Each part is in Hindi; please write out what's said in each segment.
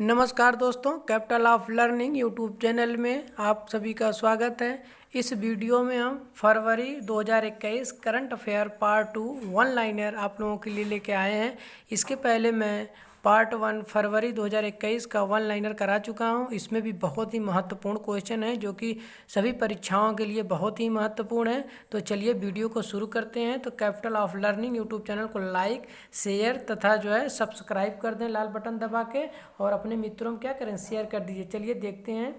नमस्कार दोस्तों, capital of Learning YouTube channel में आप सभी का स्वागत है। इस वीडियो में हम फरवरी 2021 current affair part 2 one liner आप लोगों के लिए लेके आए हैं। इसके पहले मैं पार्ट 1 फरवरी 2021 का वन लाइनर करा चुका हूं। इसमें भी बहुत ही महत्वपूर्ण क्वेश्चन है जो कि सभी परीक्षाओं के लिए बहुत ही महत्वपूर्ण है। तो चलिए वीडियो को शुरू करते हैं। तो capital of Learning YouTube channel को लाइक, शेयर तथा जो है सब्सक्राइब कर दें लाल बटन दबा के, और अपने मित्रों में क्या करें, शेयर कर दीजिए। चलिए देखते हैं।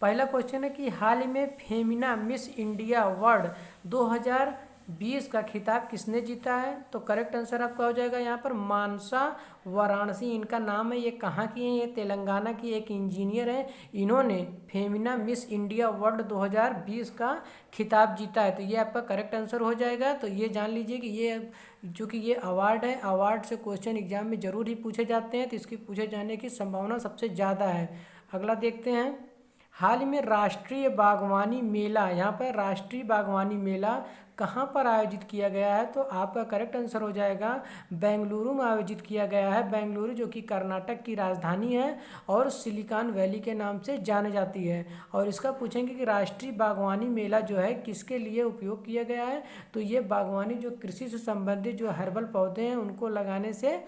पहला क्वेश्चन है कि हाल ही में फेमिना मिस इंडिया वर्ल्ड 2020 का खिताब किसने जीता है? तो करेक्ट आंसर आपका हो जाएगा यहाँ पर मानसा वाराणसी इनका नाम है। ये कहाँ की हैं? ये तेलंगाना की एक इंजीनियर है। इन्होंने फेमिना मिस इंडिया वर्ल्ड 2020 का खिताब जीता है। तो ये आपका करेक्ट आंसर हो जाएगा। तो ये जान लीजिए कि ये जो कि ये अवार्ड है, अवार्ड से क्वेश्चन एग्जाम में जरूर ही पूछे जाते हैं, तो इसकी पूछे जाने की संभावना सबसे ज़्यादा है। अगला देखते हैं। हाल ही में राष्ट्रीय बागवानी मेला, यहाँ पर राष्ट्रीय बागवानी मेला कहाँ पर आयोजित किया गया है? तो आपका करेक्ट आंसर हो जाएगा बेंगलुरु में आयोजित किया गया है। बेंगलुरु जो कि कर्नाटक की राजधानी है और सिलिकॉन वैली के नाम से जानी जाती है। और इसका पूछेंगे कि राष्ट्रीय बागवानी मेला जो है किसके लिए उपयोग किया गया है? तो ये बागवानी जो कृषि से संबंधित जो हर्बल पौधे हैं उनको लगाने से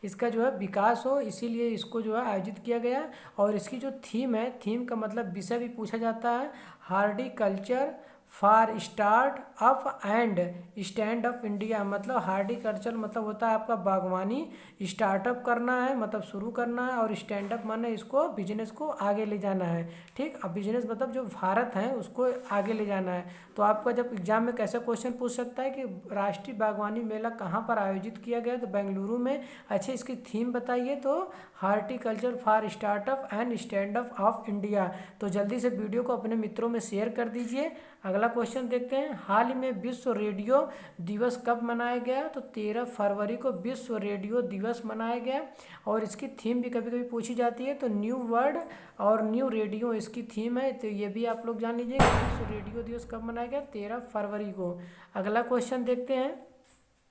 इसका जो है विकास हो, इसीलिए इसको जो है आयोजित किया गया। और इसकी जो थीम है, थीम का मतलब विषय भी पूछा जाता है, horticulture for start up and stand up India. मतलब हार्टिकल्चर मतलब होता है आपका बागवानी, स्टार्टअप करना है मतलब शुरू करना है, और स्टैंड अप माने इसको बिजनेस को आगे ले जाना है। ठीक, अब बिजनेस मतलब जो भारत है उसको आगे ले जाना है। तो आपका जब एग्जाम में कैसा क्वेश्चन पूछ सकता है कि राष्ट्रीय बागवानी मेला कहाँ पर आयोजित किया गया? तो बेंगलुरु में। अच्छा, इसकी थीम बताइए। तो horticulture for startup and stand up of India. तो जल्दी से वीडियो को अपने मित्रों में शेयर कर दीजिए। अगला क्वेश्चन देखते हैं। हाल ही में विश्व रेडियो दिवस कब मनाया गया? तो 13 फरवरी को विश्व रेडियो दिवस मनाया गया। और इसकी थीम भी कभी कभी पूछी जाती है, तो न्यू वर्ड और न्यू रेडियो इसकी थीम है। तो ये भी आप लोग जान लीजिए कि विश्व रेडियो दिवस कब मनाया गया? 13 फरवरी को। अगला क्वेश्चन देखते हैं।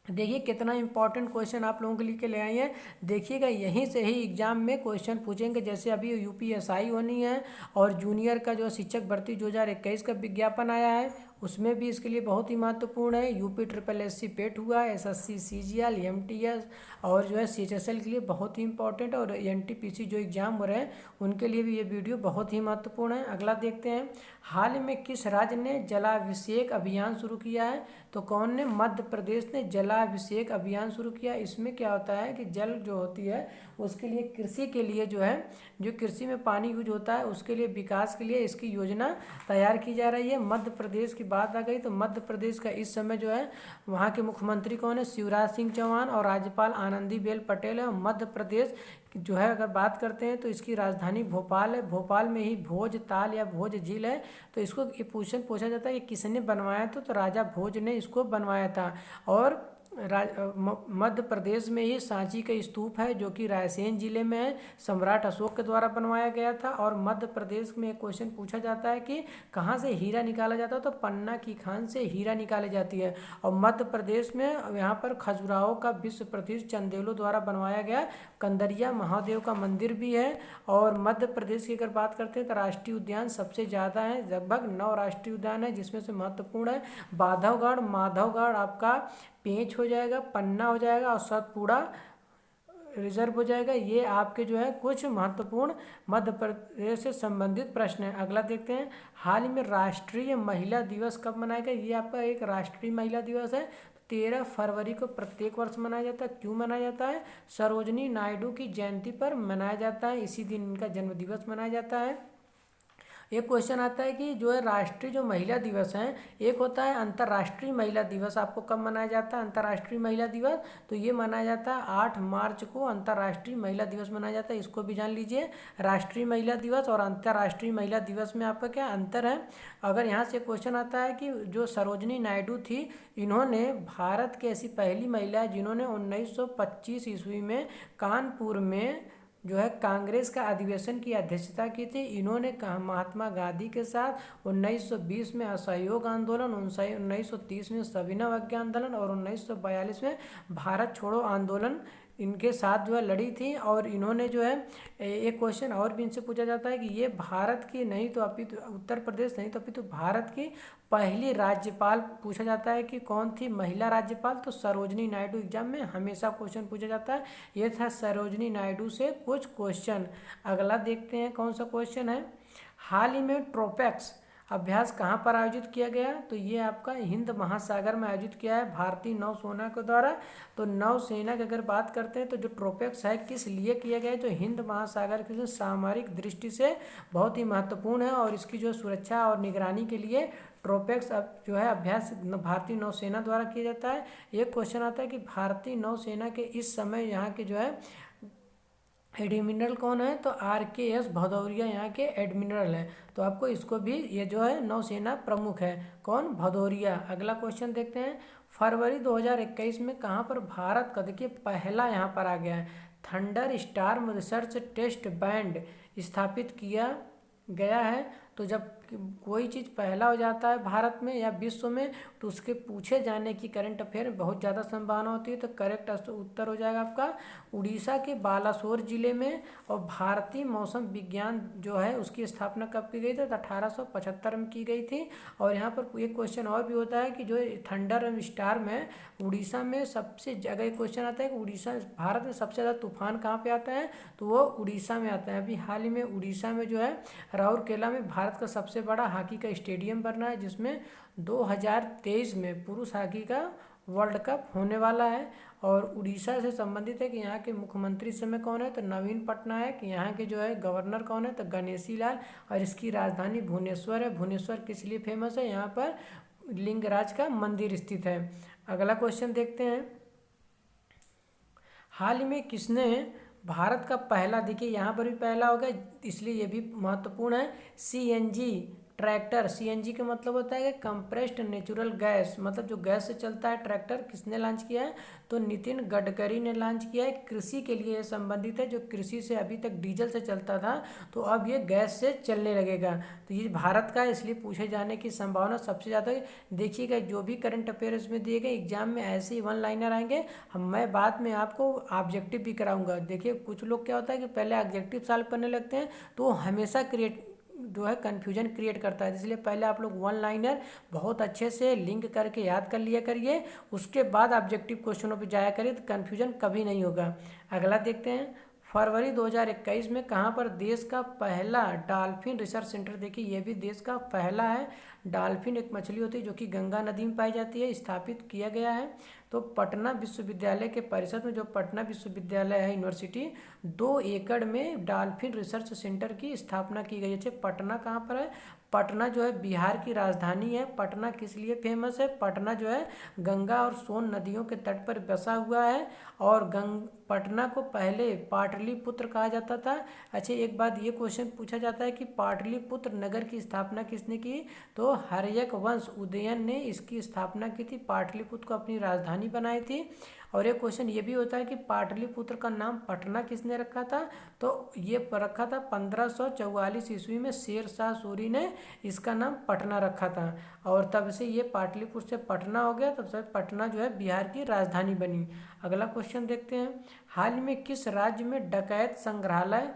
देखिए कितना इंपॉर्टेंट क्वेश्चन आप लोगों के लिए ले आए हैं। देखिएगा, यहीं से ही एग्जाम में क्वेश्चन पूछेंगे। जैसे अभी यूपीएसआई होनी है और जूनियर का जो शिक्षक भर्ती 2021 का विज्ञापन आया है, उसमें भी इसके लिए बहुत ही महत्वपूर्ण है। यूपी ट्रिपल एससी पेट हुआ, एसएससी सीजीएल, एमटीएस और जो है सीएचएसएल के लिए बहुत ही इंपॉर्टेंट, और एनटीपीसी जो एग्जाम हो रहे हैं उनके लिए भी ये वीडियो बहुत ही महत्वपूर्ण है। अगला देखते हैं। हाल में किस राज्य ने जलाभिषेक अभियान शुरू किया है? तो कौन ने? मध्य प्रदेश ने जलाभिषेक अभियान शुरू किया। इसमें क्या होता है कि जल जो होती है उसके लिए, कृषि के लिए जो है, जो कृषि में पानी यूज होता है उसके लिए विकास के लिए इसकी योजना तैयार की जा रही है। मध्य प्रदेश की बात आ गई तो मध्य प्रदेश का इस समय जो है वहाँ के मुख्यमंत्री कौन है? शिवराज सिंह चौहान, और राज्यपाल आनंदीबेन पटेल है। मध्य प्रदेश जो है अगर बात करते हैं तो इसकी राजधानी भोपाल है। भोपाल में ही भोज ताल या भोज झील है। तो इसको ये क्वेश्चन पूछा जाता है कि किसने बनवाया था? तो राजा भोज ने इसको बनवाया था। और मध्य प्रदेश में ही सांची का स्तूप है जो कि रायसेन जिले में है, सम्राट अशोक के द्वारा बनवाया गया था। और मध्य प्रदेश में एक क्वेश्चन पूछा जाता है कि कहाँ से हीरा निकाला जाता है? तो पन्ना की खान से हीरा निकाली जाती है। और मध्य प्रदेश में यहाँ पर खजुराहो का विश्व प्रसिद्ध चंदेलों द्वारा बनवाया गया कंदरिया महादेव का मंदिर भी है। और मध्य प्रदेश की अगर बात करते हैं तो राष्ट्रीय उद्यान सबसे ज़्यादा है, लगभग 9 राष्ट्रीय उद्यान है, जिसमें से महत्वपूर्ण है बांधवगढ़, माधवगढ़, आपका पेंच हो जाएगा, पन्ना हो जाएगा, और सतपुड़ा रिजर्व हो जाएगा। ये आपके जो है कुछ महत्वपूर्ण मध्य प्रदेश से संबंधित प्रश्न है। अगला देखते हैं। हाल ही में राष्ट्रीय महिला दिवस कब मनाया गया? ये आपका एक राष्ट्रीय महिला दिवस है। 13 फरवरी को प्रत्येक वर्ष मनाया जाता है। क्यों मनाया जाता है? सरोजनी नायडू की जयंती पर मनाया जाता है, इसी दिन इनका जन्म दिवस मनाया जाता है। एक क्वेश्चन आता है कि जो है राष्ट्रीय जो महिला दिवस है, एक होता है अंतर्राष्ट्रीय महिला दिवस। आपको कब मनाया जाता है अंतर्राष्ट्रीय महिला दिवस? तो ये मनाया जाता है 8 मार्च को अंतर्राष्ट्रीय महिला दिवस मनाया जाता है। इसको भी जान लीजिए। राष्ट्रीय महिला दिवस और अंतर्राष्ट्रीय महिला दिवस में आपका क्या अंतर है? अगर यहाँ से क्वेश्चन आता है कि जो सरोजनी नायडू थी, इन्होंने भारत की ऐसी पहली महिला है जिन्होंने 1925 ईस्वी में कानपुर में जो है कांग्रेस का अधिवेशन की अध्यक्षता की थी। इन्होंने कहा महात्मा गांधी के साथ 1920 में असहयोग आंदोलन, 1930 में सविनय अवज्ञा आंदोलन और 1942 में भारत छोड़ो आंदोलन इनके साथ जो है लड़ी थी। और इन्होंने जो है एक क्वेश्चन और भी इनसे पूछा जाता है कि ये भारत की नहीं तो अपितु उत्तर प्रदेश नहीं तो अपितु भारत की पहली राज्यपाल पूछा जाता है कि कौन थी महिला राज्यपाल, तो सरोजनी नायडू। एग्जाम में हमेशा क्वेश्चन पूछा जाता है। ये था सरोजनी नायडू से कुछ क्वेश्चन। अगला देखते हैं कौन सा क्वेश्चन है। हाल ही में ट्रोपैक्स अभ्यास कहाँ पर आयोजित किया गया, तो ये आपका हिंद महासागर में आयोजित किया है भारतीय नौसेना के द्वारा। तो नौसेना की अगर बात करते हैं तो जो ट्रोपैक्स है किस लिए किया गया है, जो हिंद महासागर की जो सामरिक दृष्टि से बहुत ही महत्वपूर्ण है और इसकी जो सुरक्षा और निगरानी के लिए ट्रोपैक्स अब जो है अभ्यास भारतीय नौसेना द्वारा किया जाता है। एक क्वेश्चन आता है कि भारतीय नौसेना के इस समय यहाँ के जो है एडमिरल कौन है, तो RKS भदौरिया यहाँ के एडमिरल हैं। तो आपको इसको भी, ये जो है नौसेना प्रमुख है कौन, भदौरिया। अगला क्वेश्चन देखते हैं। फरवरी 2021 में कहाँ पर भारत का देखिए पहला यहाँ पर आ गया है thunderstorm research test band स्थापित किया गया है। तो जब कोई चीज़ पहला हो जाता है भारत में या विश्व में तो उसके पूछे जाने की करंट अफेयर में बहुत ज़्यादा संभावना होती है। तो करेक्ट उत्तर हो जाएगा आपका उड़ीसा के बालासोर जिले में। और भारतीय मौसम विज्ञान जो है उसकी स्थापना कब की गई थी, तो 1875 में की गई थी। और यहाँ पर एक क्वेश्चन और भी होता है कि जो थंडर स्टार्म है उड़ीसा में सबसे जगह एक क्वेश्चन आता है कि उड़ीसा भारत में सबसे ज़्यादा तूफान कहाँ पे आता है, तो वो उड़ीसा में आता है। अभी हाल ही में उड़ीसा में जो है राउरकेला में भारत का सबसे बड़ा हॉकी का स्टेडियम बन रहा है, जिसमें 2023 में पुरुष हॉकी का वर्ल्ड कप होने वाला है। और उड़ीसा से संबंधित है कि यहाँ के मुख्यमंत्री इस समय कौन है, तो नवीन पटनायक। यहाँ के जो है गवर्नर कौन है, तो गणेशी लाल। और इसकी राजधानी भुवनेश्वर है। भुवनेश्वर किस लिए फेमस है, यहाँ पर लिंगराज का मंदिर स्थित है। अगला क्वेश्चन देखते हैं। हाल ही में किसने भारत का पहला, देखिए यहाँ पर भी पहला हो गया इसलिए ये भी महत्वपूर्ण है, CNG ट्रैक्टर। CNG का मतलब होता है कि कंप्रेस्ड नेचुरल गैस, मतलब जो गैस से चलता है ट्रैक्टर, किसने लॉन्च किया है, तो नितिन गडकरी ने लॉन्च किया है। कृषि के लिए ये संबंधित है, जो कृषि से अभी तक डीजल से चलता था तो अब ये गैस से चलने लगेगा। तो ये भारत का इसलिए पूछे जाने की संभावना सबसे ज़्यादा है। देखिएगा जो भी करंट अफेयर्स में दिए गए एग्जाम में ऐसे ही वन लाइनर आएंगे। मैं बाद में आपको ऑब्जेक्टिव भी कराऊंगा। देखिए कुछ लोग क्या होता है कि पहले ऑब्जेक्टिव सॉल्व करने लगते हैं तो हमेशा जो है कन्फ्यूजन क्रिएट करता है। इसलिए पहले आप लोग वन लाइनर बहुत अच्छे से लिंक करके याद कर लिया करिए, उसके बाद ऑब्जेक्टिव क्वेश्चनों पे जाया करिए, तो कन्फ्यूजन कभी नहीं होगा। अगला देखते हैं। फरवरी 2021 में कहाँ पर देश का पहला डॉल्फिन रिसर्च सेंटर, देखिए ये भी देश का पहला है। डॉल्फिन एक मछली होती है जो कि गंगा नदी में पाई जाती है, स्थापित किया गया है। तो पटना विश्वविद्यालय के परिसर में, जो पटना विश्वविद्यालय है यूनिवर्सिटी, 2 एकड़ में डॉल्फिन रिसर्च सेंटर की स्थापना की गई है। पटना कहाँ पर है, पटना जो है बिहार की राजधानी है। पटना किस लिए फेमस है, पटना जो है गंगा और सोन नदियों के तट पर बसा हुआ है। और पटना को पहले पाटलिपुत्र कहा जाता था। अच्छा एक बात ये क्वेश्चन पूछा जाता है कि पाटलिपुत्र नगर की स्थापना किसने की, तो हर्यक वंश उदयन ने इसकी स्थापना की थी, पाटलिपुत्र को अपनी राजधानी बनाई थी। और एक क्वेश्चन ये भी होता है कि पाटलिपुत्र का नाम पटना किसने रखा था, तो ये रखा था 1544 ईस्वी में शेर शाह सूरी ने इसका नाम पटना रखा था। और तब से ये पाटलिपुत्र से पटना हो गया, तब से पटना जो है बिहार की राजधानी बनी। अगला क्वेश्चन देखते हैं। हाल में किस राज्य में डकैत संग्रहालय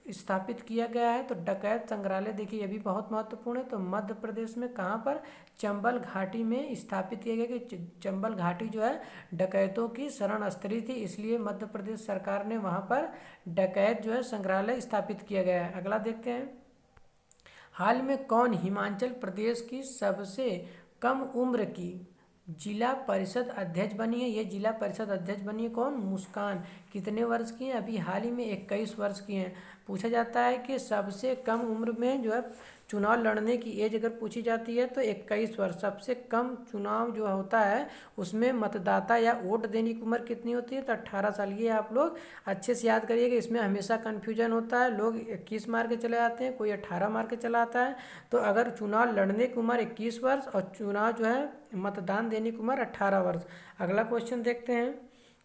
स्थापित किया गया है, तो डकैत संग्रहालय देखिए ये भी बहुत महत्वपूर्ण है। तो मध्य प्रदेश में कहाँ पर, चंबल घाटी में स्थापित किया गया। कि चंबल घाटी जो है डकैतों की शरण स्थली थी, इसलिए मध्य प्रदेश सरकार ने वहाँ पर डकैत जो है संग्रहालय स्थापित किया गया है। अगला देखते हैं। हाल में कौन हिमाचल प्रदेश की सबसे कम उम्र की जिला परिषद अध्यक्ष बनी है, ये जिला परिषद अध्यक्ष बनी है कौन, मुस्कान। कितने वर्ष की हैं, अभी हाल ही में 21 वर्ष की हैं। पूछा जाता है कि सबसे कम उम्र में जो है चुनाव लड़ने की एज अगर पूछी जाती है तो 21 वर्ष। सबसे कम चुनाव जो होता है उसमें मतदाता या वोट देने की उम्र कितनी होती है, तो 18 साल। ये आप लोग अच्छे से याद करिएगा, इसमें हमेशा कन्फ्यूजन होता है। लोग 21 मार के चले जाते हैं, कोई 18 मार के चला आता है। तो अगर चुनाव लड़ने की उम्र 21 वर्ष और चुनाव जो है मतदान देने की उम्र 18 वर्ष। अगला क्वेश्चन देखते हैं।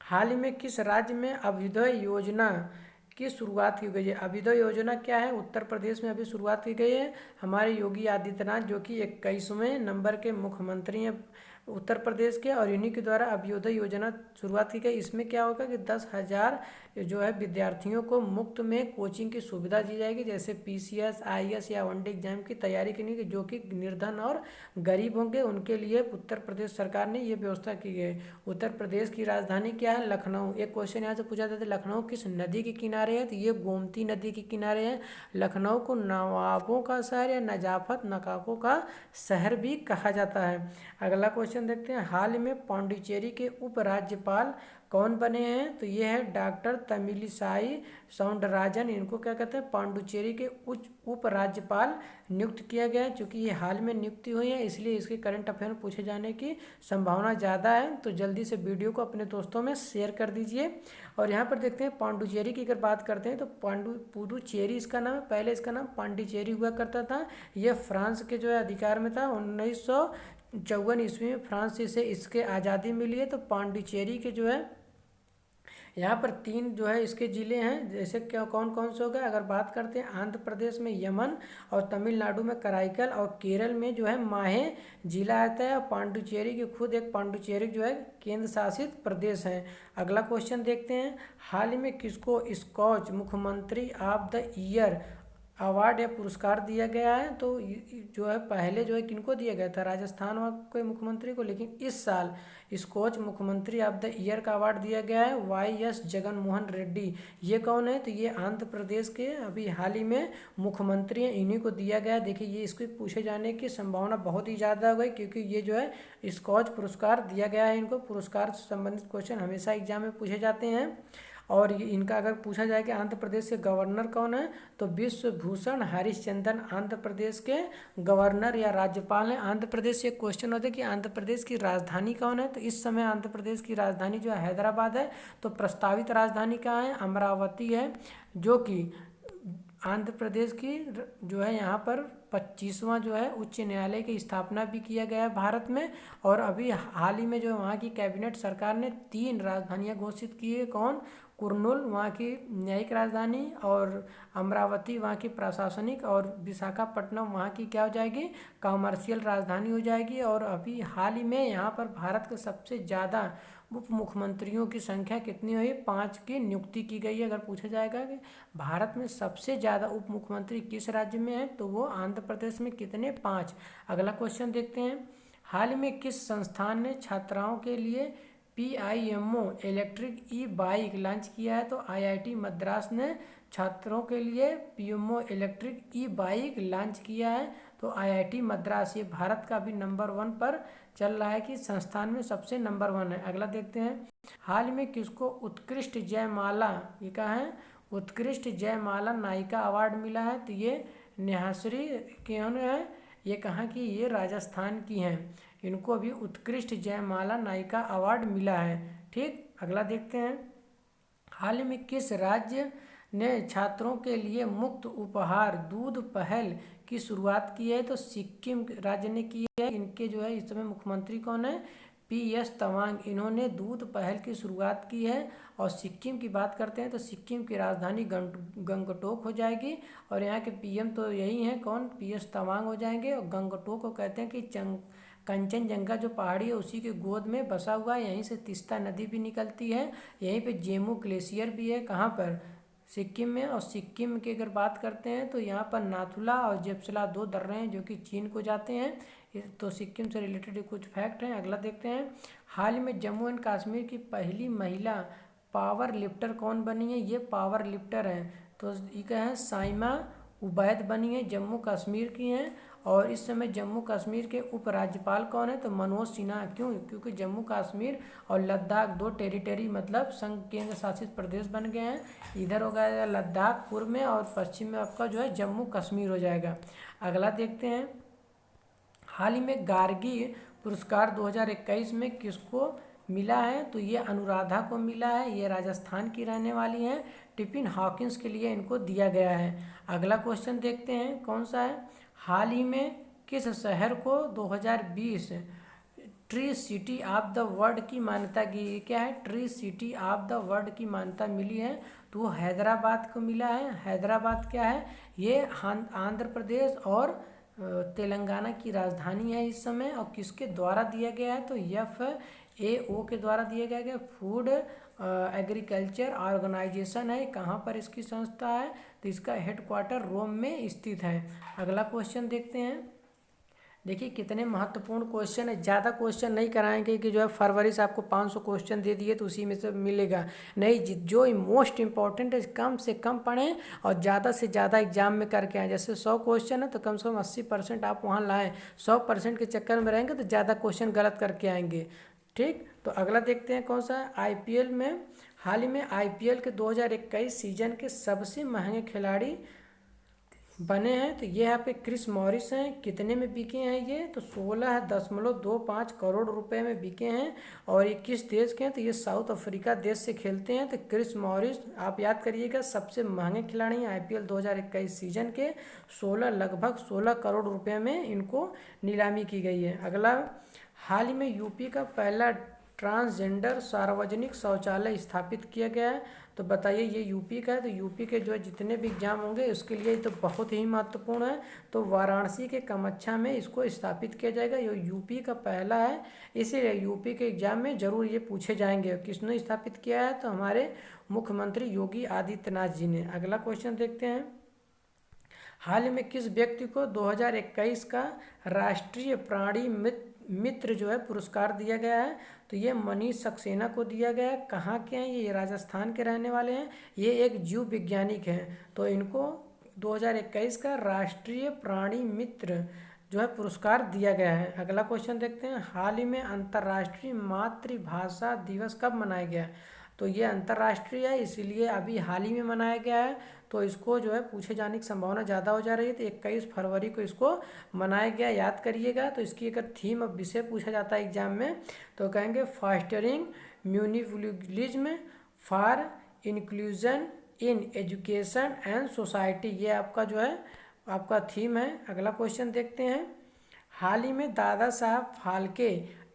हाल ही में किस राज्य में अभ्युदय योजना की शुरुआत की गई है। अभ्युदय योजना क्या है, उत्तर प्रदेश में अभी शुरुआत की गई है। हमारे योगी आदित्यनाथ जो कि 21वें नंबर के मुख्यमंत्री हैं उत्तर प्रदेश के, और इन्हीं के द्वारा अभ्युदय योजना शुरुआत की गई। इसमें क्या होगा कि 10,000 जो है विद्यार्थियों को मुफ्त में कोचिंग की सुविधा दी जाएगी, जैसे पीसीएस, आईएएस या वनडे एग्जाम की तैयारी करने की, जो कि निर्धन और गरीब होंगे उनके लिए उत्तर प्रदेश सरकार ने ये व्यवस्था की है। उत्तर प्रदेश की राजधानी क्या है? लखनऊ। एक क्वेश्चन यहाँ से पूछा जाता है, लखनऊ किस नदी के किनारे है? तो ये गोमती नदी के किनारे है। लखनऊ को नवाबों का शहर या नजाफत नवाबों का शहर भी कहा जाता है। अगला क्वेश्चन देखते हैं, हाल में पांडिचेरी के उपराज्यपाल कौन बने हैं? तो ये है डॉक्टर तमिलिसाई सौंदरराजन। इनको क्या कहते हैं? पांडिचेरी के उच्च उपराज्यपाल नियुक्त किया गया है। चूँकि ये हाल में नियुक्ति हुई है, इसलिए इसके करंट अफेयर पूछे जाने की संभावना ज़्यादा है। तो जल्दी से वीडियो को अपने दोस्तों में शेयर कर दीजिए। और यहाँ पर देखते हैं पांडिचेरी की अगर बात करते हैं तो पुडुचेरी इसका नाम है। पहले इसका नाम पांडिचेरी हुआ करता था। यह फ्रांस के जो है अधिकार में था। 1954 ईस्वी में फ्रांस से इसके आज़ादी मिली है। तो पांडिचेरी के जो है यहाँ पर 3 जो है इसके ज़िले हैं, जैसे क्या कौन कौन से हो गए अगर बात करते हैं, आंध्र प्रदेश में यमन, और तमिलनाडु में कराईकल, और केरल में जो है माहे जिला आता है। और पांडिचेरी की खुद एक पांडिचेरी जो है केंद्र शासित प्रदेश है। अगला क्वेश्चन देखते हैं, हाल ही में किसको स्कॉच मुख्यमंत्री ऑफ द ईयर अवार्ड या पुरस्कार दिया गया है? तो जो है पहले जो है किनको दिया गया था? राजस्थान के मुख्यमंत्री को। लेकिन इस साल स्कॉच मुख्यमंत्री ऑफ द ईयर का अवार्ड दिया गया है वाई.एस. जगन मोहन रेड्डी। ये कौन है? तो ये आंध्र प्रदेश के अभी हाल ही में मुख्यमंत्री हैं, इन्हीं को दिया गया है। देखिए ये इसके पूछे जाने की संभावना बहुत ही ज़्यादा हो गई, क्योंकि ये जो है स्कॉच पुरस्कार दिया गया है इनको। पुरस्कार से संबंधित क्वेश्चन हमेशा एग्जाम में पूछे जाते हैं। और इनका अगर पूछा जाए कि आंध्र प्रदेश के गवर्नर कौन है, तो विश्वभूषण हरिश्चंद्रन आंध्र प्रदेश के गवर्नर या राज्यपाल हैं। आंध्र प्रदेश से क्वेश्चन होता है कि आंध्र प्रदेश की राजधानी कौन है? तो इस समय आंध्र प्रदेश की राजधानी जो है हैदराबाद है। तो प्रस्तावित राजधानी कहाँ है? अमरावती है, जो कि आंध्र प्रदेश की जो है यहाँ पर 25वां जो है उच्च न्यायालय की स्थापना भी किया गया है भारत में। और अभी हाल ही में जो वहाँ की कैबिनेट सरकार ने 3 राजधानियाँ घोषित की है। कौन? कुर्नूल वहाँ की न्यायिक राजधानी, और अमरावती वहाँ की प्रशासनिक, और विशाखापट्टनम वहाँ की क्या हो जाएगी? कॉमर्शियल राजधानी हो जाएगी। और अभी हाल ही में यहाँ पर भारत के सबसे ज़्यादा उप मुख्यमंत्रियों की संख्या कितनी हुई? 5 की नियुक्ति की गई है। अगर पूछा जाएगा कि भारत में सबसे ज़्यादा उप मुख्यमंत्री किस राज्य में है, तो वो आंध्र प्रदेश में। कितने? 5। अगला क्वेश्चन देखते हैं, हाल में किस संस्थान ने छात्राओं के लिए PIMO इलेक्ट्रिक ई बाइक लॉन्च किया है? तो IIT मद्रास ने छात्रों के लिए PIMO इलेक्ट्रिक ई बाइक लॉन्च किया है। तो IIT मद्रास ये भारत का भी नंबर 1 पर चल रहा है कि संस्थान में सबसे नंबर 1 है। अगला देखते हैं, हाल में किसको उत्कृष्ट जयमाला, ये कहा है, उत्कृष्ट जयमाला नायिका अवार्ड मिला है? तो ये नेहाश्री कौन है? ये कहाँ की? ये राजस्थान की हैं। इनको भी उत्कृष्ट जयमाला नायिका अवार्ड मिला है। ठीक, अगला देखते हैं, हाल में किस राज्य ने छात्रों के लिए मुफ्त उपहार दूध पहल की शुरुआत की है? तो सिक्किम राज्य ने की है। इनके जो है इस समय मुख्यमंत्री कौन है? PS तवांग। इन्होंने दूध पहल की शुरुआत की है। और सिक्किम की बात करते हैं तो सिक्किम की राजधानी गंगटोक हो जाएगी। और यहाँ के PM तो यही हैं, कौन? PS तवांग हो जाएंगे। और गंगटोक को कहते हैं कि कंचनजंगा जो पहाड़ी है उसी के गोद में बसा हुआ है। यहीं से तीस्ता नदी भी निकलती है। यहीं पे जेमू ग्लेशियर भी है। कहाँ पर? सिक्किम में। और सिक्किम की अगर बात करते हैं तो यहाँ पर नाथुला और जेप्सला 2 दर्रे हैं जो कि चीन को जाते हैं। तो सिक्किम से रिलेटेड कुछ फैक्ट हैं। अगला देखते हैं, हाल में जम्मू एंड कश्मीर की पहली महिला पावर लिफ्टर कौन बनी है? ये पावर लिफ्टर हैं। तो ये क्या है? साइमा उबैद बनी है, जम्मू कश्मीर की हैं। और इस समय जम्मू कश्मीर के उपराज्यपाल कौन है? तो मनोज सिन्हा। क्यों? क्योंकि जम्मू कश्मीर और लद्दाख 2 टेरिटरी मतलब संघ केंद्र शासित प्रदेश बन गए हैं। इधर हो गया लद्दाख पूर्व में, और पश्चिम में आपका जो है जम्मू कश्मीर हो जाएगा। अगला देखते हैं, हाल ही में गार्गी पुरस्कार 2021 में किसको मिला है? तो ये अनुराधा को मिला है। ये राजस्थान की रहने वाली हैं। टिफिन हॉकिंस के लिए इनको दिया गया है। अगला क्वेश्चन देखते हैं, कौन सा है, हाल ही में किस शहर को 2020 tree city of the world की मान्यता की? क्या है? Tree city of the world की मान्यता मिली है। तो वो हैदराबाद को मिला है। हैदराबाद क्या है? ये आंध्र प्रदेश और तेलंगाना की राजधानी है इस समय, और किसके द्वारा दिया गया है, तो FAO के द्वारा दिया गया फूड एग्रीकल्चर ऑर्गेनाइजेशन है। कहाँ पर इसकी संस्था है, तो इसका हेडक्वार्टर रोम में स्थित है। अगला क्वेश्चन देखते हैं। देखिए कितने महत्वपूर्ण क्वेश्चन है। ज़्यादा क्वेश्चन नहीं कराएंगे कि जो है फरवरी से आपको 500 क्वेश्चन दे दिए तो उसी में से मिलेगा नहीं। जो मोस्ट इंपॉर्टेंट है कम से कम पढ़ें और ज़्यादा से ज़्यादा एग्जाम में करके आएँ। जैसे 100 क्वेश्चन है तो कम से कम 80% आप वहाँ लाएँ। 100% के चक्कर में रहेंगे तो ज़्यादा क्वेश्चन गलत करके आएंगे। ठीक, तो अगला देखते हैं कौन सा है। IPL में हाल ही में IPL के 2021 सीजन के सबसे महंगे खिलाड़ी बने हैं, तो ये यहाँ पे क्रिस मॉरिस हैं। कितने में बिके हैं ये, तो 16.25 करोड़ रुपए में बिके हैं। और ये किस देश के हैं, तो ये साउथ अफ्रीका देश से खेलते हैं। तो क्रिस मॉरिस आप याद करिएगा सबसे महंगे खिलाड़ी हैं IPL 2021 सीजन के। लगभग 16 करोड़ रुपए में इनको नीलामी की गई है। अगला, हाल ही में यूपी का पहला ट्रांसजेंडर सार्वजनिक शौचालय स्थापित किया गया है। तो बताइए ये यूपी का है। तो यूपी के जो जितने भी एग्जाम होंगे उसके लिए तो बहुत ही महत्वपूर्ण है। तो वाराणसी के कामाख्या में इसको स्थापित किया जाएगा। ये यूपी का पहला है, इसीलिए यूपी के एग्जाम में जरूर ये पूछे जाएंगे किसने स्थापित किया है, तो हमारे मुख्यमंत्री योगी आदित्यनाथ जी ने। अगला क्वेश्चन देखते हैं। हाल में किस व्यक्ति को 2021 का राष्ट्रीय प्राणी मित्र जो है पुरस्कार दिया गया है, तो ये मनीष सक्सेना को दिया गया है। कहाँ के हैं ये राजस्थान के रहने वाले हैं। ये एक जीव वैज्ञानिक हैं, तो इनको 2021 का राष्ट्रीय प्राणी मित्र जो है पुरस्कार दिया गया है। अगला क्वेश्चन देखते हैं। हाल ही में अंतर्राष्ट्रीय मातृभाषा दिवस कब मनाया गया, तो ये अंतर्राष्ट्रीय है इसीलिए अभी हाल ही में मनाया गया है। तो इसको जो है पूछे जाने की संभावना ज़्यादा हो जा रही है। तो 21 फरवरी को इसको मनाया गया, याद करिएगा। तो इसकी अगर थीम अब विषय पूछा जाता है एग्जाम में तो कहेंगे फास्टरिंग म्यूनिवलिज्म for inclusion in education and society, ये आपका जो है आपका थीम है। अगला क्वेश्चन देखते हैं। हाल ही में दादा साहब फाल्के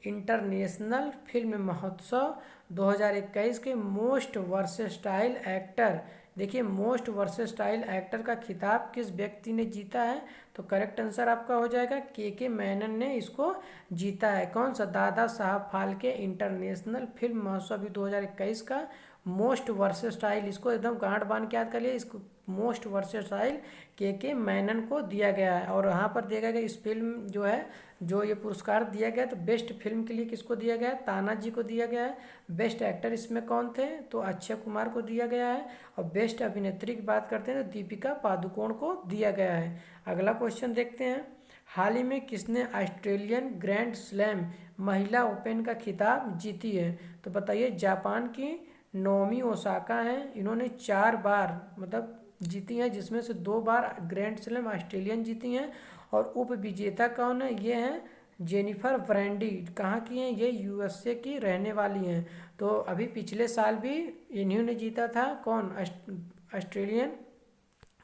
इंटरनेशनल फिल्म महोत्सव 2021 के मोस्ट वर्सेटाइल एक्टर, देखिए मोस्ट वर्सेटाइल एक्टर का खिताब किस व्यक्ति ने जीता है, तो करेक्ट आंसर आपका हो जाएगा के मैनन ने इसको जीता है। कौन सा, दादा साहब फाल्के इंटरनेशनल फिल्म महोत्सव 2021 का मोस्ट वर्सेटाइल, इसको एकदम गांठ बांध के याद कर लिए। इसको मोस्ट वर्सेटाइल के मैनन को दिया गया है। और यहाँ पर देखा गया इस फिल्म जो है जो ये पुरस्कार दिया गया, तो बेस्ट फिल्म के लिए किसको दिया गया है, तानाजी को दिया गया है। बेस्ट एक्टर इसमें कौन थे, तो अक्षय कुमार को दिया गया है। और बेस्ट अभिनेत्री की बात करते हैं तो दीपिका पादुकोण को दिया गया है। अगला क्वेश्चन देखते हैं। हाल ही में किसने ऑस्ट्रेलियन ग्रैंड स्लैम महिला ओपन का खिताब जीती है, तो बताइए जापान की नोमी ओसाका हैं। इन्होंने 4 बार मतलब जीती हैं, जिसमें से 2 बार ग्रैंड स्लैम ऑस्ट्रेलियन जीती हैं। और उप विजेता कौन है, ये हैं जेनिफर ब्रैंडी। कहाँ की हैं ये, USA की रहने वाली हैं। तो अभी पिछले साल भी इन्हीं ने जीता था, कौन, ऑस्ट्रेलियन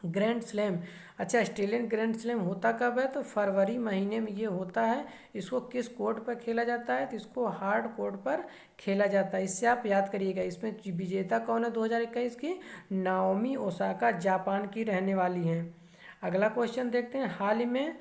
ग्रैंड स्लैम। अच्छा, ऑस्ट्रेलियन ग्रैंड स्लैम होता कब है, तो फरवरी महीने में ये होता है। इसको किस कोर्ट पर खेला जाता है, तो इसको हार्ड कोर्ट पर खेला जाता है। इससे आप याद करिएगा। इसमें विजेता कौन है 2021 की, नाओमी ओसाका जापान की रहने वाली हैं। अगला क्वेश्चन देखते हैं। हाल ही में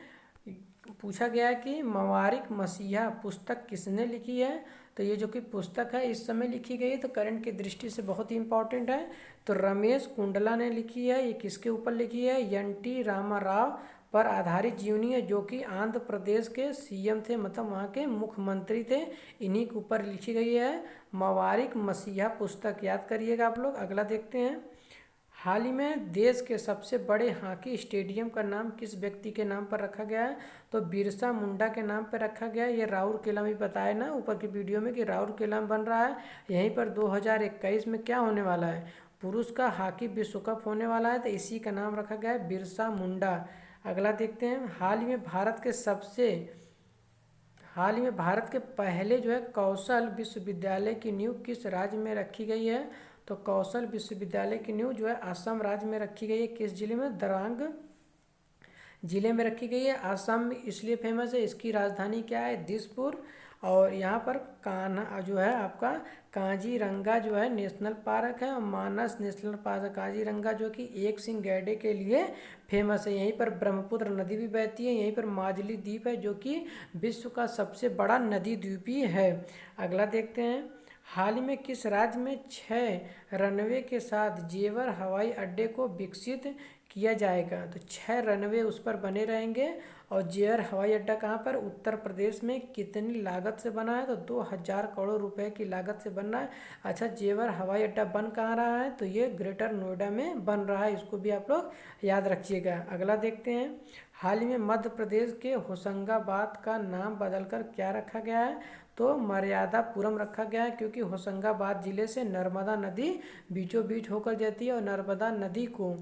पूछा गया है कि मवारिक मसीहा पुस्तक किसने लिखी है, तो ये जो कि पुस्तक है इस समय लिखी गई है, तो करंट की दृष्टि से बहुत ही इंपॉर्टेंट है। तो रमेश कुंडला ने लिखी है। ये किसके ऊपर लिखी है, NT रामाराव पर आधारित जीवनी है, जो कि आंध्र प्रदेश के CM थे, मतलब वहाँ के मुख्यमंत्री थे। इन्हीं के ऊपर लिखी गई है मवारिक मसीहा पुस्तक, याद करिएगा आप लोग। अगला देखते हैं। हाल ही में देश के सबसे बड़े हॉकी स्टेडियम का नाम किस व्यक्ति के नाम पर रखा गया है, तो बिरसा मुंडा के नाम पर रखा गया है। ये राउरकेला में बताया ना ऊपर की वीडियो में कि राउरकेला में बन रहा है। यहीं पर 2021 में क्या होने वाला है, पुरुष का हॉकी विश्व कप होने वाला है, तो इसी का नाम रखा गया है बिरसा मुंडा। अगला देखते हैं। हाल ही में भारत के पहले जो है कौशल विश्वविद्यालय की नींव किस राज्य में रखी गई है, तो कौशल विश्वविद्यालय की नींव जो है असम राज्य में रखी गई है। किस जिले में, दरंग जिले में रखी गई है। असम इसलिए फेमस है, इसकी राजधानी क्या है, दिसपुर। और यहाँ पर कान्हा जो है आपका काजीरंगा जो है नेशनल पार्क है, और मानस नेशनल पार्क है। काजीरंगा जो कि एक सिंह गैंडे के लिए फेमस है। यहीं पर ब्रह्मपुत्र नदी भी बहती है। यहीं पर माजुली द्वीप है जो कि विश्व का सबसे बड़ा नदी द्वीप ही है। अगला देखते हैं, हाल ही में किस राज्य में 6 रनवे के साथ जेवर हवाई अड्डे को विकसित किया जाएगा? तो 6 रनवे उस पर बने रहेंगे। और जेवर हवाई अड्डा कहाँ पर? उत्तर प्रदेश में। कितनी लागत से बना है? तो 2000 करोड़ रुपए की लागत से बन रहा है। अच्छा, जेवर हवाई अड्डा बन कहाँ रहा है? तो ये ग्रेटर नोएडा में बन रहा है। इसको भी आप लोग याद रखिएगा। अगला देखते हैं, हाल ही में मध्य प्रदेश के होशंगाबाद का नाम बदलकर क्या रखा गया है? तो मर्यादापुरम रखा गया है, क्योंकि होशंगाबाद जिले से नर्मदा नदी बीचों बीच होकर जाती है। और नर्मदा नदी को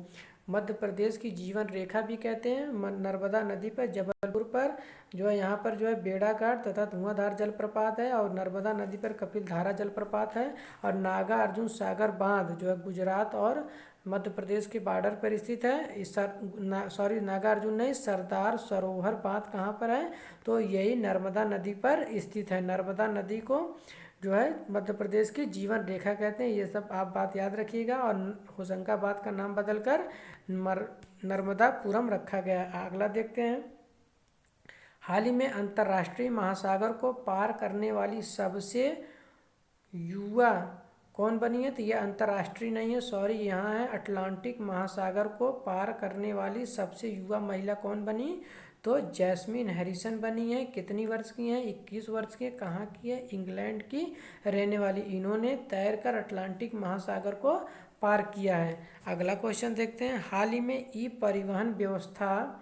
मध्य प्रदेश की जीवन रेखा भी कहते हैं। नर्मदा नदी पर जबलपुर पर जो है, यहाँ पर जो है बेड़ाघाट तथा धुआंधार जलप्रपात है। और नर्मदा नदी पर कपिलधारा जलप्रपात है। और नागा अर्जुन सागर बांध जो है गुजरात और मध्य प्रदेश के बॉर्डर पर स्थित है। नागार्जुन नहीं, सरदार सरोवर बांध कहाँ पर है? तो यही नर्मदा नदी पर स्थित है। नर्मदा नदी को जो है मध्य प्रदेश की जीवन रेखा कहते हैं। ये सब आप बात याद रखिएगा। और होशंगाबाद का नाम बदलकर नर्मदापुरम रखा गया। अगला देखते हैं, हाल ही में अंतर्राष्ट्रीय महासागर को पार करने वाली सबसे युवा कौन बनी है? तो ये अंतर्राष्ट्रीय नहीं है, सॉरी, यहाँ है अटलांटिक महासागर को पार करने वाली सबसे युवा महिला कौन बनी? तो जैस्मिन हैरिसन बनी है। कितनी वर्ष की है? 21 वर्ष की है। कहाँ की है? इंग्लैंड की रहने वाली। इन्होंने तैरकर अटलांटिक महासागर को पार किया है। अगला क्वेश्चन देखते हैं, हाल ही में ई परिवहन व्यवस्था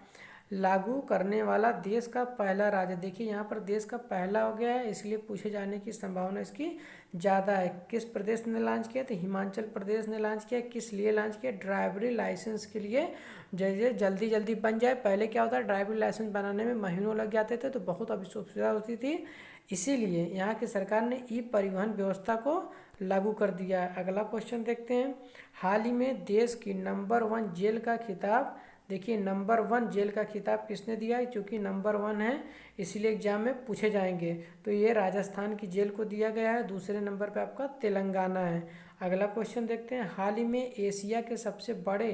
लागू करने वाला देश का पहला राज्य। देखिए यहाँ पर देश का पहला हो गया है, इसलिए पूछे जाने की संभावना इसकी ज़्यादा है। किस प्रदेश ने लॉन्च किया? तो हिमाचल प्रदेश ने लॉन्च किया। किस लिए लॉन्च किया? ड्राइवरी लाइसेंस के लिए। जैसे जल्दी जल्दी बन जाए। पहले क्या होता है, ड्राइवरी लाइसेंस बनाने में महीनों लग जाते थे, तो बहुत असुविधा होती थी। इसीलिए यहाँ की सरकार ने ई परिवहन व्यवस्था को लागू कर दिया है। अगला क्वेश्चन देखते हैं, हाल ही में देश की नंबर 1 जेल का खिताब, देखिए नंबर 1 जेल का खिताब किसने दिया है? क्योंकि नंबर 1 है इसलिए एग्जाम में पूछे जाएंगे। तो ये राजस्थान की जेल को दिया गया है। दूसरे नंबर पे आपका तेलंगाना है। अगला क्वेश्चन देखते हैं, हाल ही में एशिया के सबसे बड़े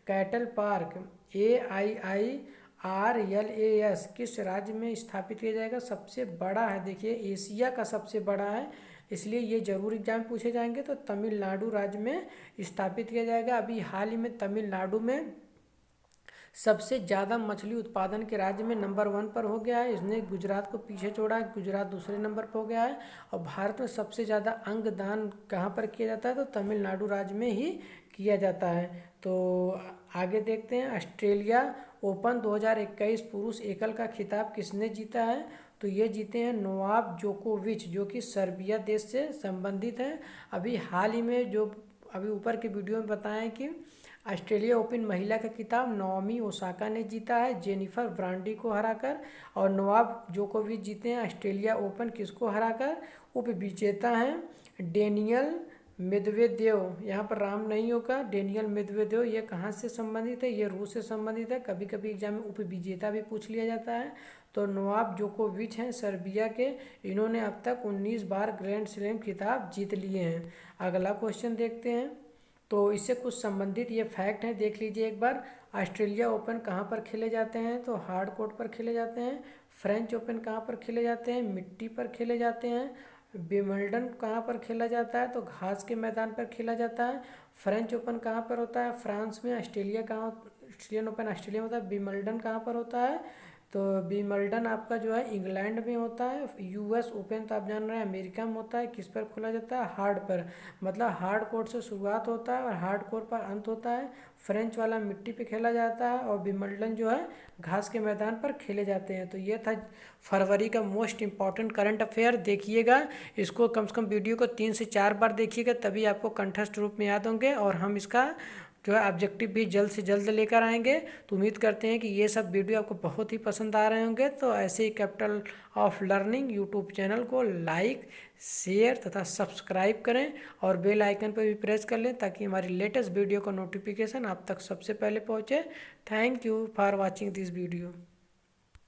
कैटल पार्क AIIRLAS किस राज्य में स्थापित किया जाएगा? सबसे बड़ा है, देखिए एशिया का सबसे बड़ा है, इसलिए ये जरूर एग्जाम पूछे जाएंगे। तो तमिलनाडु राज्य में स्थापित किया जाएगा। अभी हाल ही में तमिलनाडु में सबसे ज़्यादा मछली उत्पादन के राज्य में नंबर 1 पर हो गया है। इसने गुजरात को पीछे छोड़ा है। गुजरात दूसरे नंबर पर हो गया है। और भारत में सबसे ज़्यादा अंगदान कहाँ पर किया जाता है? तो तमिलनाडु राज्य में ही किया जाता है। तो आगे देखते हैं, ऑस्ट्रेलिया ओपन 2021 पुरुष एकल का खिताब किसने जीता है? तो ये जीते हैं नोवाक जोकोविच, जो कि सर्बिया देश से संबंधित है। अभी हाल ही में जो अभी ऊपर के वीडियो में बताएं कि ऑस्ट्रेलिया ओपन महिला का खिताब नाओमी ओसाका ने जीता है जेनिफर ब्रांडी को हराकर। और नोवाक जोकोविच जीते हैं ऑस्ट्रेलिया ओपन किसको हराकर? उपविजेता हैं डेनियल मेदवेदेव। यहाँ पर राम नहीं होगा, डेनियल मेदवेदेव। ये कहाँ से संबंधित है? ये रूस से संबंधित है। कभी कभी एग्जाम में उपविजेता भी पूछ लिया जाता है। तो नोवाक जोकोविच हैं सर्बिया के। इन्होंने अब तक 19 बार ग्रैंड स्लैम खिताब जीत लिए हैं। अगला क्वेश्चन देखते हैं, तो इससे कुछ संबंधित ये फैक्ट हैं, देख लीजिए एक बार। ऑस्ट्रेलिया ओपन कहाँ पर खेले जाते हैं? तो हार्ड कोर्ट पर खेले जाते हैं। फ्रेंच ओपन कहाँ पर खेले जाते हैं? मिट्टी पर खेले जाते हैं। विंबलडन कहाँ पर खेला जाता है? तो घास के मैदान पर खेला जाता है। फ्रेंच ओपन कहाँ पर होता है? फ्रांस में। ऑस्ट्रेलियन ओपन ऑस्ट्रेलिया में होता है। विंबलडन कहाँ पर होता है? तो विंबलडन आपका जो है इंग्लैंड में होता है। US ओपन तो आप जान रहे हैं अमेरिका में होता है। किस पर खोला जाता है? हार्ड पर, मतलब हार्ड कोर्ट से शुरुआत होता है और हार्ड कोर्ट पर अंत होता है। फ्रेंच वाला मिट्टी पे खेला जाता है और विंबलडन जो है घास के मैदान पर खेले जाते हैं। तो ये था फरवरी का मोस्ट इम्पॉर्टेंट करंट अफेयर। देखिएगा इसको, कम से कम वीडियो को 3 से 4 बार देखिएगा, तभी आपको कंठस्थ रूप में याद होंगे। और हम इसका जो है ऑब्जेक्टिव भी जल्द से जल्द लेकर आएंगे। तो उम्मीद करते हैं कि ये सब वीडियो आपको बहुत ही पसंद आ रहे होंगे। तो ऐसे ही Capital of Learning YouTube channel को लाइक, शेयर तथा सब्सक्राइब करें और बेल आइकन पर भी प्रेस कर लें, ताकि हमारी लेटेस्ट वीडियो का नोटिफिकेशन आप तक सबसे पहले पहुंचे। Thank you for watching this video.